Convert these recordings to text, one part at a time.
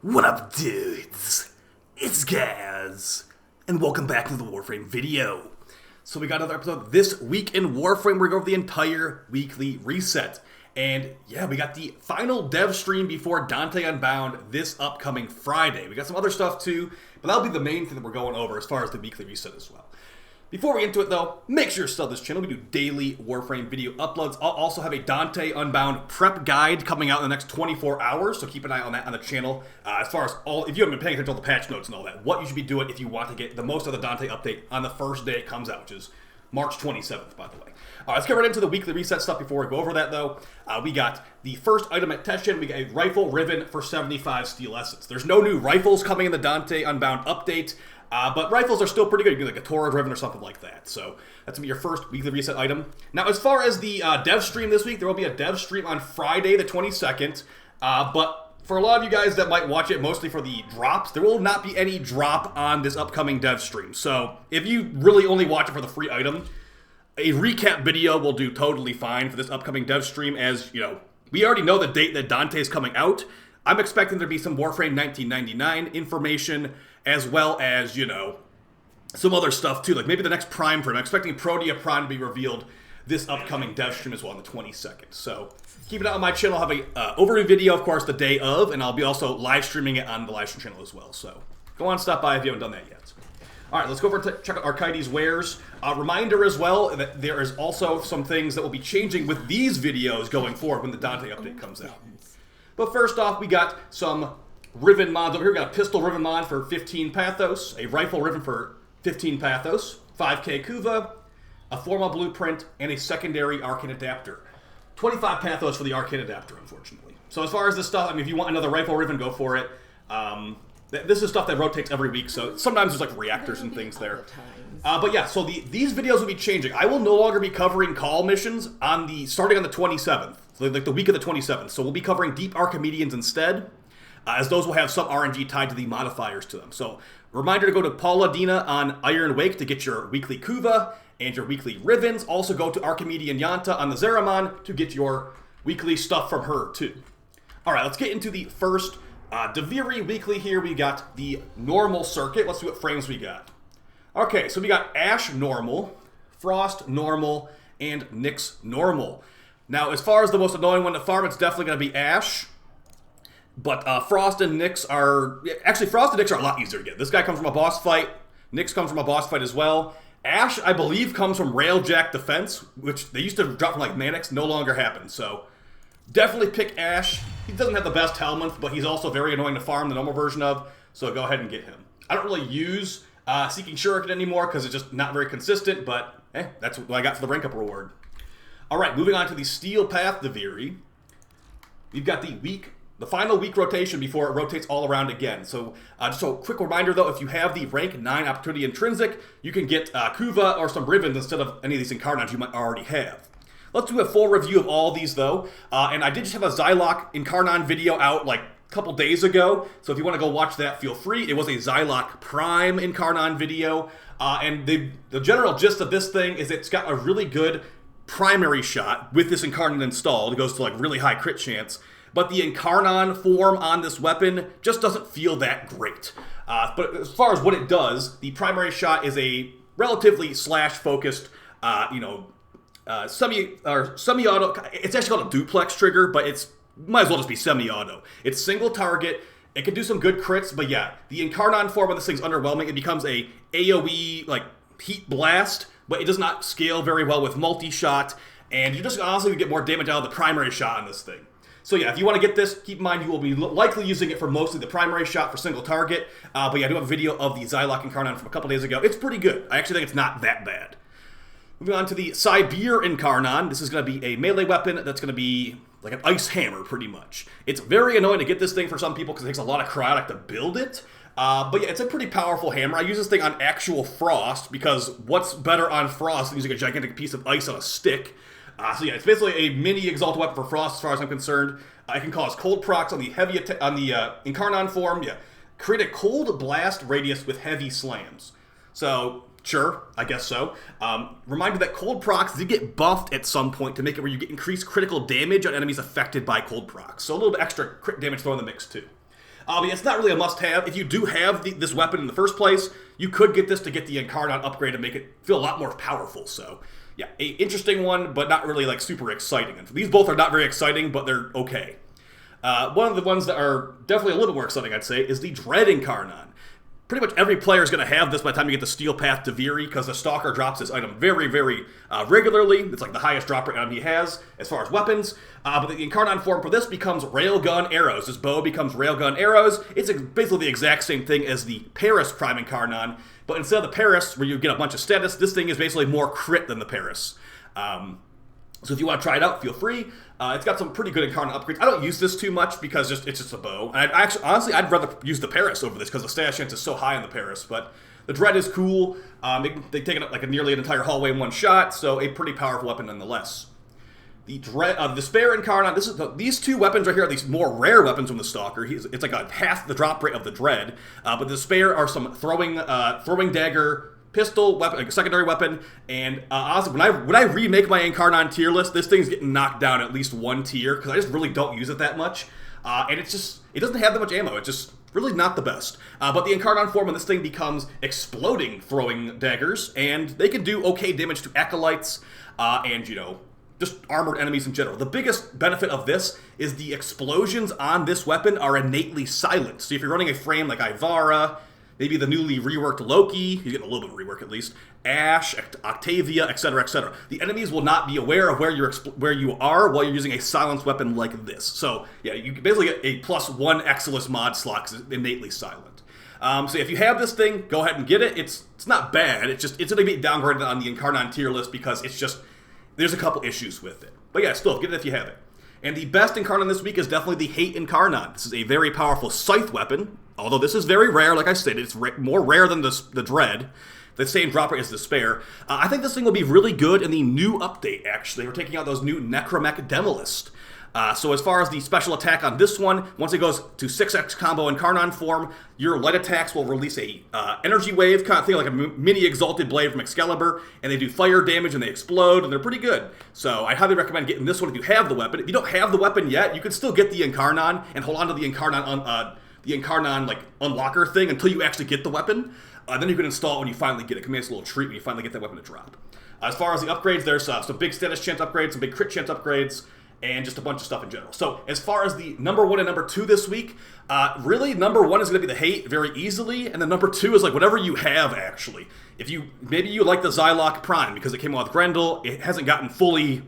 What up, dudes? It's Gaz, and welcome back to the Warframe video. So we got another episode this week in Warframe. We're going over the entire weekly reset. And yeah, we got the final dev stream before Dante Unbound this upcoming Friday. We got some other stuff too, but that'll be the main thing that we're going over as far as the weekly reset as well. Before we get into it though, make sure you sub this channel. We do daily Warframe video uploads. I'll also have a Dante Unbound prep guide coming out in the next 24 hours, so keep an eye on that on the channel. As far as if you haven't been paying attention to all the patch notes and all that, what you should be doing if you want to get the most of the Dante update on the first day it comes out, which is March 27th, by the way. Let's get right into the weekly reset stuff before we go over that, though. We got the first item at Teshin. We got a rifle ribbon for 75 steel essence. There's no new rifles coming in the Dante Unbound update, but rifles are still pretty good. You can get like a Torah ribbon or something like that. So that's going to be your first weekly reset item. Now, as far as the dev stream this week, there will be a dev stream on Friday the 22nd, but for a lot of you guys that might watch it mostly for the drops, there will not be any drop on this upcoming dev stream. So if you really only watch it for the free item, a recap video will do totally fine for this upcoming dev stream, as, you know, we already know the date that Dante is coming out. I'm expecting there to be some Warframe 1999 information, as well as, you know, some other stuff too, like maybe the next Prime frame. I'm expecting Protea Prime to be revealed this upcoming dev stream as well on the 22nd. So keep it out on my channel. I'll have a overview video, of course, the day of, and I'll be also live streaming it on the live stream channel as well. So go on, stop by if you haven't done that yet. All right, let's go over to check out Archithis wares. Reminder as well that there is also some things that will be changing with these videos going forward when the Dante update comes out. But first off, we got some ribbon mods over here. We got a pistol ribbon mod for 15 Pathos, a rifle ribbon for 15 Pathos, 5k Kuva, a formal blueprint, and a secondary Arcane adapter. 25 Pathos for the Arcane adapter, unfortunately. So as far as this stuff, I mean, if you want another rifle ribbon, go for it. This is stuff that rotates every week, so sometimes there's like reactors and things there. But yeah, so these videos will be changing. I will no longer be covering Kahl missions starting on the 27th, so like the week of the 27th. So we'll be covering Deep Archimedians instead, as those will have some RNG tied to the modifiers to them. So reminder to go to Pauladina on Iron Wake to get your weekly Kuva and your weekly ribbons. Also go to Archimedian Yanta on the Zeraman to get your weekly stuff from her too. All right, let's get into the first Duviri weekly here. We got the normal circuit. Let's see what frames we got. Okay, so we got Ash normal, Frost normal, and Nyx normal. Now, as far as the most annoying one to farm, it's definitely going to be Ash. But Frost and Nyx are... Actually, Frost and Nyx are a lot easier to get. This guy comes from a boss fight. Nyx comes from a boss fight as well. Ash, I believe, comes from Railjack Defense, which they used to drop from like Mannix, no longer happens. So definitely pick Ash. He doesn't have the best Helminth, but he's also very annoying to farm, the normal version of, so go ahead and get him. I don't really use Seeking Shuriken anymore because it's just not very consistent, but that's what I got for the rank up reward. Alright, moving on to the Steel Path Duviri. We've got the final week rotation before it rotates all around again. So just a quick reminder though, if you have the rank 9 Opportunity Intrinsic, you can get Kuva or some ribbons instead of any of these Incarnons you might already have. Let's do a full review of all these, though. And I did just have a Xylock Incarnon video out like a couple days ago. So if you want to go watch that, feel free. It was a Xylock Prime Incarnon video. And the general gist of this thing is it's got a really good primary shot with this Incarnon installed. It goes to like really high crit chance. But the Incarnon form on this weapon just doesn't feel that great. But as far as what it does, the primary shot is a relatively slash-focused, semi-auto. It's actually called a duplex trigger, but it's might as well just be semi-auto. It's single target. It can do some good crits, but yeah, the Incarnon form of this thing's underwhelming. It becomes a AoE like heat blast, but it does not scale very well with multi-shot, and you just honestly get more damage out of the primary shot on this thing. So yeah, if you want to get this, keep in mind you will be likely using it for mostly the primary shot for single target. But yeah, I do have a video of the Xylock Incarnon from a couple days ago. It's pretty good. I actually think it's not that bad. Moving on to the Sibir Incarnon. This is going to be a melee weapon that's going to be like an ice hammer, pretty much. It's very annoying to get this thing for some people because it takes a lot of cryotic to build it. But yeah, it's a pretty powerful hammer. I use this thing on actual Frost because what's better on Frost than using a gigantic piece of ice on a stick? So yeah, it's basically a mini Exalted weapon for Frost as far as I'm concerned. It can cause cold procs on the Incarnon form. Yeah, create a cold blast radius with heavy slams. So sure, I guess so. Reminder that cold procs did get buffed at some point to make it where you get increased critical damage on enemies affected by cold procs. So a little bit extra crit damage thrown in the mix too. Yeah, it's not really a must-have. If you do have this weapon in the first place, you could get this to get the Incarnon upgrade and make it feel a lot more powerful. So, yeah, a interesting one, but not really like super exciting. And these both are not very exciting, but they're okay. One of the ones that are definitely a little more exciting, I'd say, is the Dread Incarnon. Pretty much every player is going to have this by the time you get the Steel Path Duviri, because the Stalker drops this item very, very regularly. It's like the highest drop rate item he has as far as weapons. But the Incarnon form for this becomes Railgun Arrows. This bow becomes Railgun Arrows. It's basically the exact same thing as the Paris Prime Incarnon, but instead of the Paris, where you get a bunch of status, this thing is basically more crit than the Paris. So if you want to try it out, feel free. It's got some pretty good Incarnon upgrades. I don't use this too much because it's just a bow. And honestly, I'd rather use the Paris over this because the status chance is so high on the Paris. But the Dread is cool. They take it up like nearly an entire hallway in one shot, so a pretty powerful weapon nonetheless. The Despair Incarnon, these two weapons right here are these more rare weapons from the Stalker. It's like a half the drop rate of the Dread. But the Despair are some throwing dagger, pistol, weapon, like a secondary weapon, and honestly, when I remake my Incarnon tier list, this thing's getting knocked down at least one tier, because I just really don't use it that much, and it doesn't have that much ammo. It's just really not the best. But the Incarnon form of this thing becomes exploding throwing daggers, and they can do okay damage to acolytes, and, just armored enemies in general. The biggest benefit of this is the explosions on this weapon are innately silent. So if you're running a frame like Ivara, maybe the newly reworked Loki, he's getting a little bit of rework at least, Ash, Octavia, etc., etc. The enemies will not be aware of where you are while you're using a silenced weapon like this. So, yeah, you can basically get a +1 Exilus mod slot because it's innately silent. So if you have this thing, go ahead and get it. It's not bad. It's going to be downgraded on the Incarnon tier list because there's a couple issues with it. But yeah, still, get it if you have it. And the best Incarnon this week is definitely the Hate Incarnon. This is a very powerful scythe weapon, although this is very rare, like I said. It's more rare than the Dread. The same drop rate as Despair. I think this thing will be really good in the new update, actually. We're taking out those new Necromech Demolist. So as far as the special attack on this one, once it goes to 6x combo Incarnon form, your light attacks will release a energy wave, kind of thing like a mini Exalted Blade from Excalibur, and they do fire damage and they explode, and they're pretty good. So I highly recommend getting this one if you have the weapon. If you don't have the weapon yet, you can still get the Incarnon and hold on to the Incarnon like unlocker thing until you actually get the weapon. Then you can install it when you finally get it. It can be a little treat when you finally get that weapon to drop. As far as the upgrades, there's some big status chance upgrades, some big crit chance upgrades, and just a bunch of stuff in general. So as far as the number 1 and number 2 this week, really number 1 is going to be the Hate very easily, and then number 2 is like whatever you have actually. Maybe you like the Zylok Prime because it came out with Grendel. It hasn't gotten fully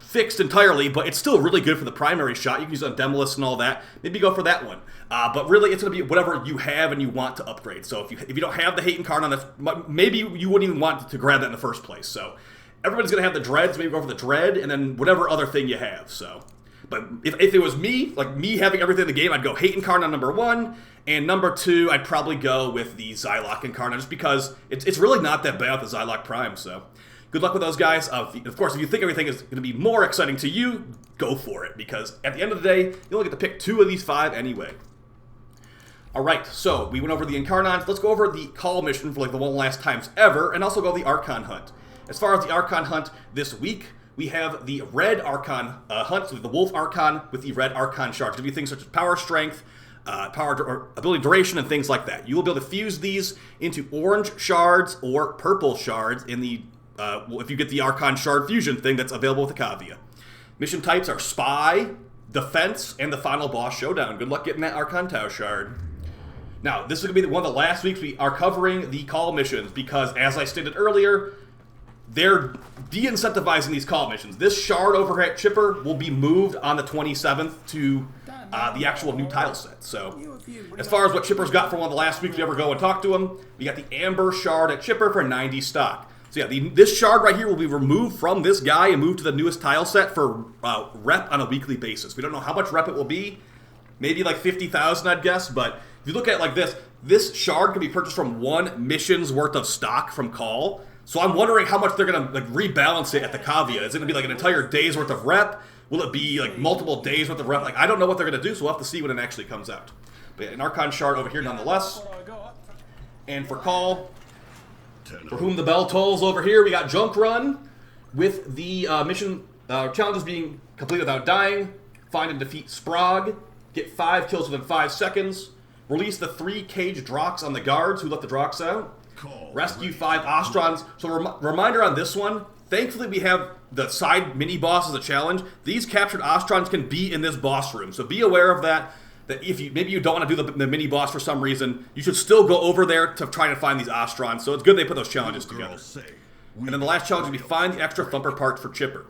fixed entirely, but it's still really good for the primary shot. You can use it on Demolist and all that. Maybe go for that one. But really, it's going to be whatever you have and you want to upgrade. So if you don't have the Hate Incarnon, maybe you wouldn't even want to grab that in the first place. So everybody's going to have the Dread, so maybe go for the Dread, and then whatever other thing you have. So, but if it was me, like me having everything in the game, I'd go Hate Incarnon number 1, and number 2, I'd probably go with the Zylok Incarnon, just because it's really not that bad with the Zylok Prime, so good luck with those guys. Of course, if you think everything is going to be more exciting to you, go for it, because at the end of the day, you only get to pick 2 of these 5 anyway. Alright, so we went over the Incarnons. Let's go over the Kahl mission for like the one last times ever, and also go the Archon hunt. As far as the Archon hunt this week, we have the red Archon hunt, so the Wolf Archon with the red Archon shards. To do things such as power strength, or ability duration, and things like that. You will be able to fuse these into orange shards or purple shards in the if you get the Archon shard fusion thing that's available with Akavia. Mission types are Spy, Defense, and the final boss showdown. Good luck getting that Archon Tau shard. Now, this is going to be one of the last weeks we are covering the Kahl missions, because as I stated earlier, they're de-incentivizing these Kahl missions. This shard over at Chipper will be moved on the 27th to the actual new tile set. So, as far as what Chipper's got for one of the last weeks we ever go and talk to him, we got the Amber shard at Chipper for 90 stock. So yeah, this shard right here will be removed from this guy and moved to the newest tile set for rep on a weekly basis. We don't know how much rep it will be. Maybe like 50,000, I'd guess. But if you look at it like this shard can be purchased from 1 mission's worth of stock from Kahl. So I'm wondering how much they're going to rebalance it at the Kavia. Is it going to be like an entire day's worth of rep? Will it be like multiple days worth of rep? I don't know what they're going to do, so we'll have to see when it actually comes out. But yeah, an Archon shard over here nonetheless. And for Kahl, for whom the bell tolls over here, we got Junk Run with the mission challenges being completed without dying. Find and defeat Sprague. Get 5 kills within 5 seconds. Release the 3 cage Drox on the guards who let the Drox out. Rescue 5 Ostrons. So reminder on this one, thankfully we have the side mini-boss as a challenge. These captured Ostrons can be in this boss room, so be aware of that. That if you maybe you don't want to do the mini-boss for some reason, you should still go over there to try to find these Ostrons, so it's good they put those challenges together. And then the last challenge would be find the extra thumper parts for Chipper.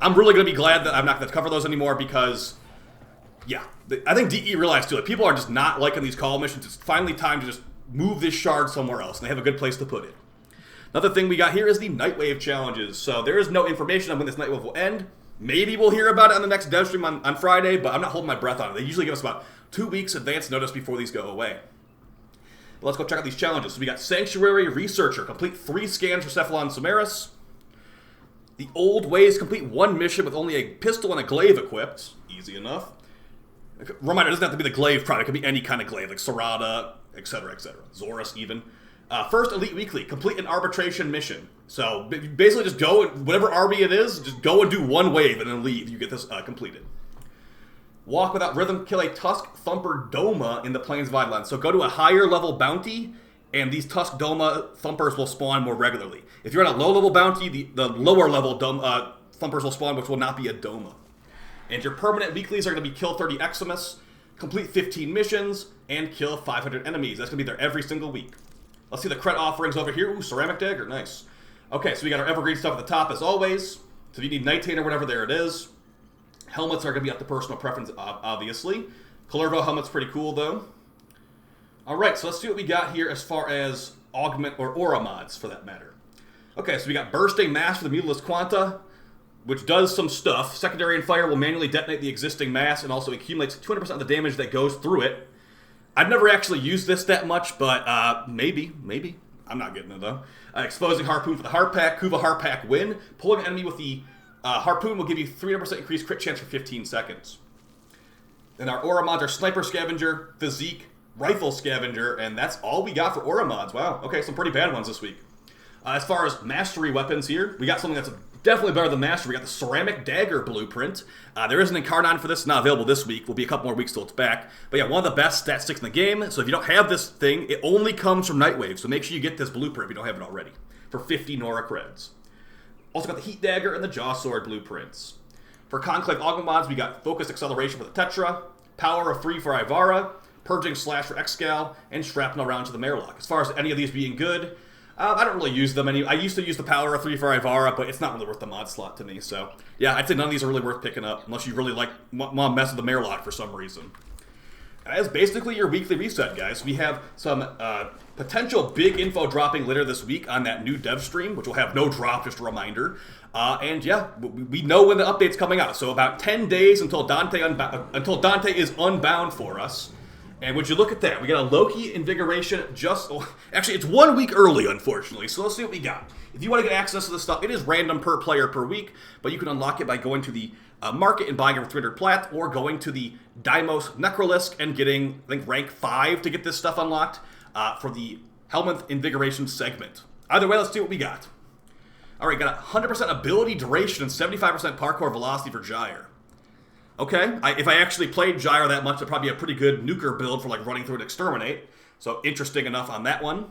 I'm really going to be glad that I'm not going to cover those anymore because, yeah, I think DE realized too, like, people are just not liking these call missions. It's finally time to just move this shard somewhere else, and they have a good place to put it. Another thing we got here is the Nightwave challenges. So there is no information on when this Nightwave will end. Maybe we'll hear about it on the next dev stream on Friday, but I'm not holding my breath on it. They usually give us about 2 weeks advance notice before these go away. But let's go check out these challenges. So we got Sanctuary Researcher. Complete 3 scans for Cephalon Samaris. The Old Ways. Complete 1 mission with only a pistol and a glaive equipped. Easy enough. Reminder, it doesn't have to be the glaive product. It could be any kind of glaive, like Sarada, etc., etc. Zorus even. First Elite Weekly, complete an arbitration mission. So basically just go, whatever army it is, just go and do 1 wave and then leave. You get this completed. Walk without rhythm, kill a Tusk Thumper Doma in the Plains of Eidolon. So go to a higher level bounty, and these Tusk Doma Thumpers will spawn more regularly. If you're on a low level bounty, the lower level Thumpers will spawn, which will not be a Doma. And your permanent weeklies are going to be kill 30 Eximus, complete 15 missions, and kill 500 enemies. That's going to be there every single week. Let's see the cred offerings over here. Ooh, ceramic dagger, nice. Okay, so we got our evergreen stuff at the top as always. So if you need Nightain or whatever, there it is. Helmets are going to be up to personal preference, obviously. Calervo helmet's pretty cool, though. Alright, so let's see what we got here as far as augment or aura mods, for that matter. Okay, so we got Bursting Mass for the Mutalist Quanta, which does some stuff. Secondary and Fire will manually detonate the existing mass and also accumulates 200% of the damage that goes through it. I've never actually used this that much, but maybe. I'm not getting it, though. Exposing Harpoon for the Heart Pack. Kuva Heart Pack win. Pulling an enemy with the Harpoon will give you 300% increased crit chance for 15 seconds. Then our Aura mods are Sniper Scavenger, Physique, Rifle Scavenger, and that's all we got for Aura mods. Wow, okay, some pretty bad ones this week. As far as Mastery weapons here, we got something that's definitely better than Mastery. We got the Ceramic Dagger Blueprint. There is an Incarnon for this. It's not available this week. Will be a couple more weeks till it's back. But yeah, one of the best stat sticks in the game. So if you don't have this thing, it only comes from Nightwave. So make sure you get this blueprint if you don't have it already. For 50 Nora creds. Also got the Heat Dagger and the Jaw Sword blueprints. For Conclave Augment mods, we got Focused Acceleration for the Tetra, Power of 3 for Ivara, Purging Slash for Excal, and Shrapnel Round to the Marelock. As far as any of these being good, I don't really use them. I used to use the Power of 3 for Ivara, but it's not really worth the mod slot to me. So, yeah, I'd say none of these are really worth picking up, unless you really want to mess with the Marelock for some reason. And that's basically your weekly reset, guys. We have some potential big info dropping later this week on that new dev stream, which will have no drop, just a reminder. And yeah, we know when the update's coming out. So about 10 days until Dante is unbound for us. And would you look at that? We got a Loki Invigoration actually, it's 1 week early, unfortunately, so let's see what we got. If you want to get access to this stuff, it is random per player per week, but you can unlock it by going to the market and buying it for 300 plat, or going to the Deimos Necrolisk and getting, I think, rank 5 to get this stuff unlocked for the Helminth Invigoration segment. Either way, let's see what we got. Alright, got 100% ability duration and 75% parkour velocity for Gyre. Okay, if I actually played Gyre that much, it'd probably be a pretty good nuker build for like running through and exterminate. So interesting enough on that one.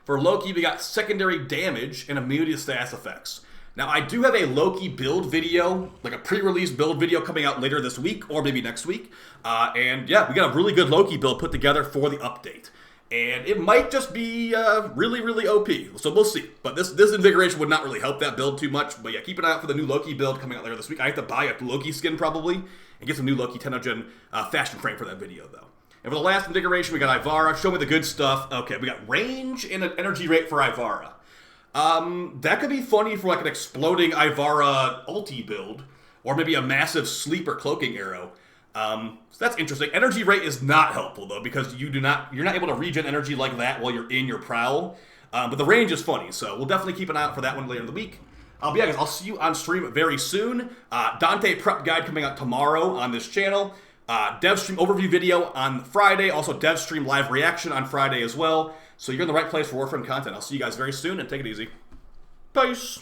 For Loki, we got secondary damage and immunity to status effects. Now, I do have a Loki build video, like a pre-release build video coming out later this week, or maybe next week. And yeah, we got a really good Loki build put together for the update. And it might just be really, really OP, so we'll see. But this Invigoration would not really help that build too much. But yeah, keep an eye out for the new Loki build coming out later this week. I have to buy a Loki skin probably, and get some new Loki Tenogen fashion frame for that video, though. And for the last Invigoration, we got Ivara. Show me the good stuff. Okay, we got range and an energy rate for Ivara. That could be funny for like an exploding Ivara ulti build, or maybe a massive sleeper cloaking arrow. So that's interesting. Energy rate is not helpful though, because you're not able to regen energy like that while you're in your prowl. But the range is funny, so we'll definitely keep an eye out for that one later in the week. But yeah, guys, I'll see you on stream very soon. Dante prep guide coming out tomorrow on this channel. Dev stream overview video on Friday. Also dev stream live reaction on Friday as well. So you're in the right place for Warframe content. I'll see you guys very soon, and take it easy. Peace.